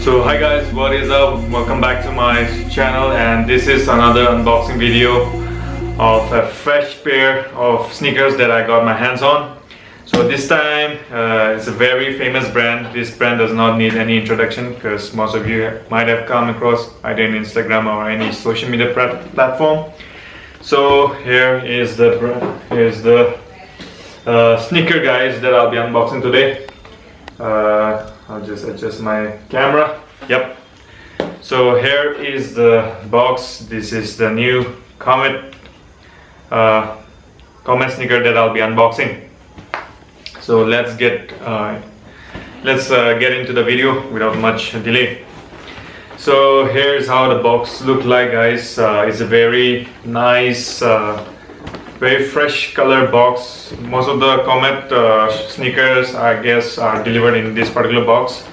So hi guys, what is up? Welcome back to my channel, and this is another unboxing video of a fresh pair of sneakers that I got my hands on. So this time it's a very famous brand. This brand does not need any introduction because most of you might have come across either in Instagram or any social media platform. So here is the sneaker guys that I'll be unboxing today. I'll just adjust my camera. Yep. So here is the box. This is the new Comet sneaker that I'll be unboxing. So let's get into the video without much delay. So here's how the box look like, guys. It's a very nice, very fresh color box. Most of the Comet sneakers, I guess, are delivered in this particular box.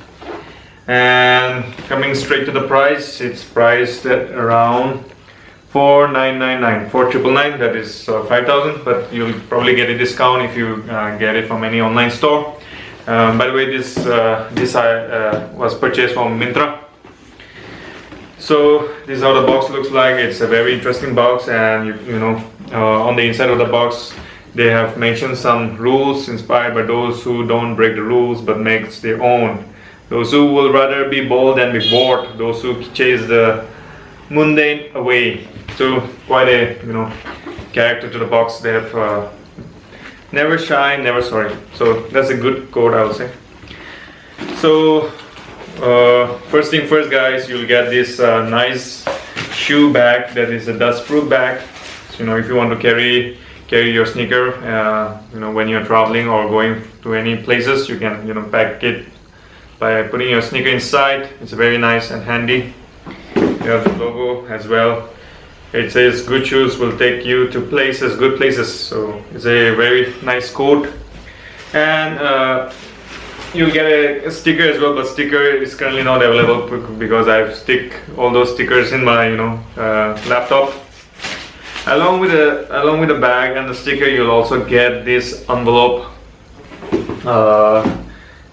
And coming straight to the price, it's priced at around 4,999, that is 5,000, but you'll probably get a discount if you get it from any online store. By the way, this was purchased from Myntra. So this is how the box looks like. It's a very interesting box, and you know, on the inside of the box they have mentioned some rules inspired by those who don't break the rules but makes their own, those who will rather be bold than be bored, those who chase the mundane away. So quite a character to the box. They have never shy, never sorry. So that's a good quote, I would say. So first thing first, guys, you'll get this nice shoe bag that is a dust-proof bag. So, if you want to carry your sneaker, when you're traveling or going to any places, you can pack it by putting your sneaker inside. It's very nice and handy. You have the logo as well. It says good shoes will take you to places, good places. So it's a very nice quote. And you'll get a sticker as well, but sticker is currently not available because I've stick all those stickers in my laptop. Along with the bag and the sticker, you'll also get this envelope.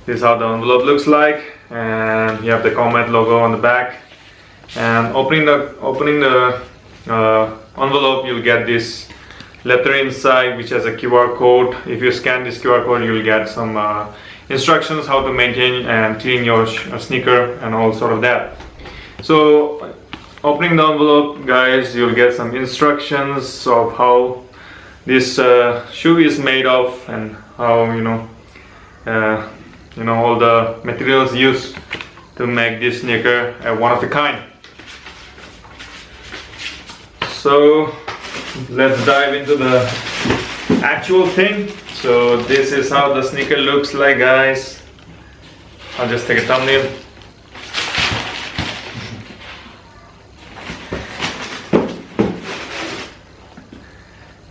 This is how the envelope looks like, and you have the Comet logo on the back. And opening the envelope, you'll get this letter inside which has a QR code. If you scan this QR code, you'll get some instructions how to maintain and clean your sneaker and all sort of that. So opening the envelope, guys, you'll get some instructions of how this shoe is made of and how all the materials used to make this sneaker one of a kind. So let's dive into the actual thing. So this is how the sneaker looks like, guys. I'll just take a thumbnail.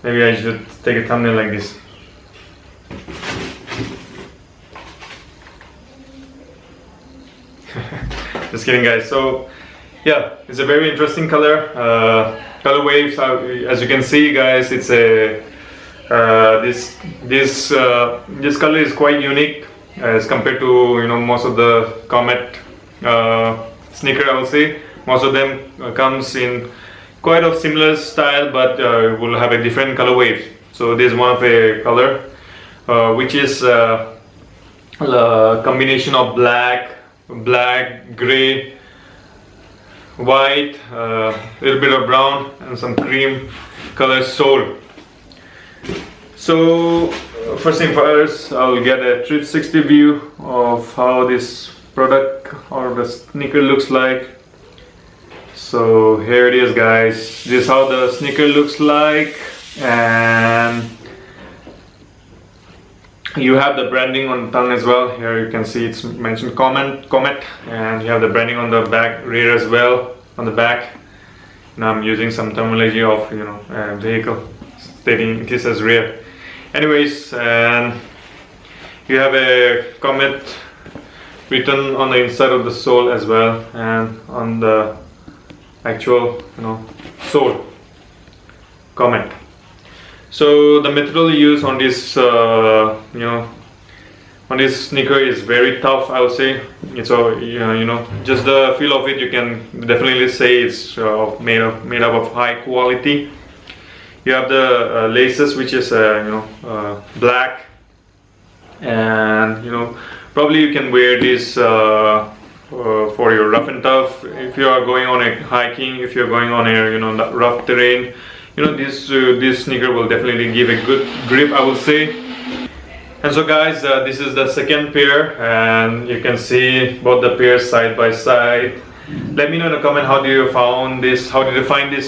Maybe I should take a thumbnail like this. Just kidding, guys. So yeah, it's a very interesting color. Color waves, as you can see, guys, it's a this color is quite unique as compared to most of the Comet sneaker. I would say most of them comes in quite of similar style, but will have a different color wave. So this is one of a color which is a combination of black, gray, white, a little bit of brown, and some cream color sole. So first thing first, I'll get a 360 view of how this product or the sneaker looks like. So here it is, guys. This is how the sneaker looks like, and you have the branding on the tongue as well. Here you can see it's mentioned Comet, and you have the branding on the back rear as well on the back. Now I'm using some terminology of vehicle, stating this as rear. Anyways, and you have a Comet written on the inside of the sole as well, and on the actual sole, Comet. So the material used on this on this sneaker is very tough, I would say. It's you know, just the feel of it, you can definitely say it's made up of high quality. You have the laces, which is black, and you know, probably you can wear this for your rough and tough. If you are going on a hiking, if you're going on a rough terrain, you know, this sneaker will definitely give a good grip, I would say. And so guys, this is the second pair, and you can see both the pairs side by side. Let me know in the comment, how do you find this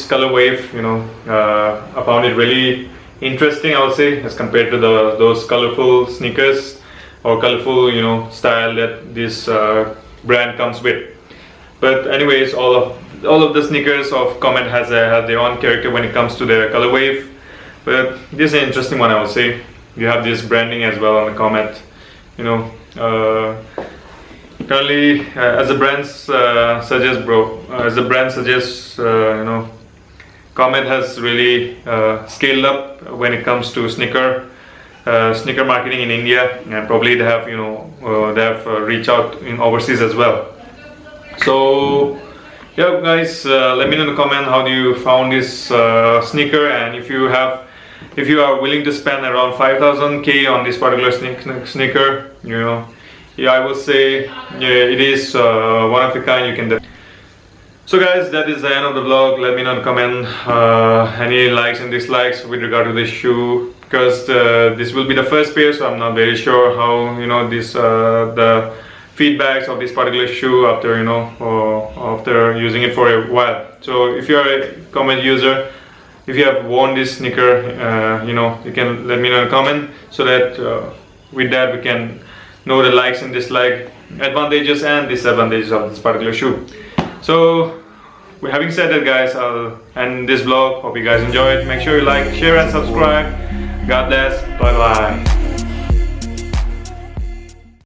color wave. You know, I found it really interesting, I would say, as compared to those colorful sneakers or colorful, you know, style that this brand comes with. But anyways, all of the sneakers of Comet have their own character when it comes to their color wave. But this is an interesting one, I would say. You have this branding as well on the Comet. You know, currently, as the brand suggests, you know, Comet has really scaled up when it comes to sneaker marketing in India, and probably they have reached out in overseas as well. So yeah, guys, let me know in the comment, how do you found this sneaker, and if you are willing to spend around 5,000 on this particular sneaker, you know, yeah, I would say, yeah, it is one of a kind. You can. So guys, that is the end of the vlog. Let me know in the comment any likes and dislikes with regard to this shoe, because this will be the first pair, so I'm not very sure how, you know, this the feedbacks of this particular shoe after, you know, after using it for a while. So if you are a Comet user, if you have worn this sneaker, you know, you can let me know in a comment, so that with that we can know the likes and dislikes, advantages and disadvantages of this particular shoe. So with having said that, guys, I'll end this vlog. Hope you guys enjoyed. Make sure you like, share and subscribe. God bless. Bye bye.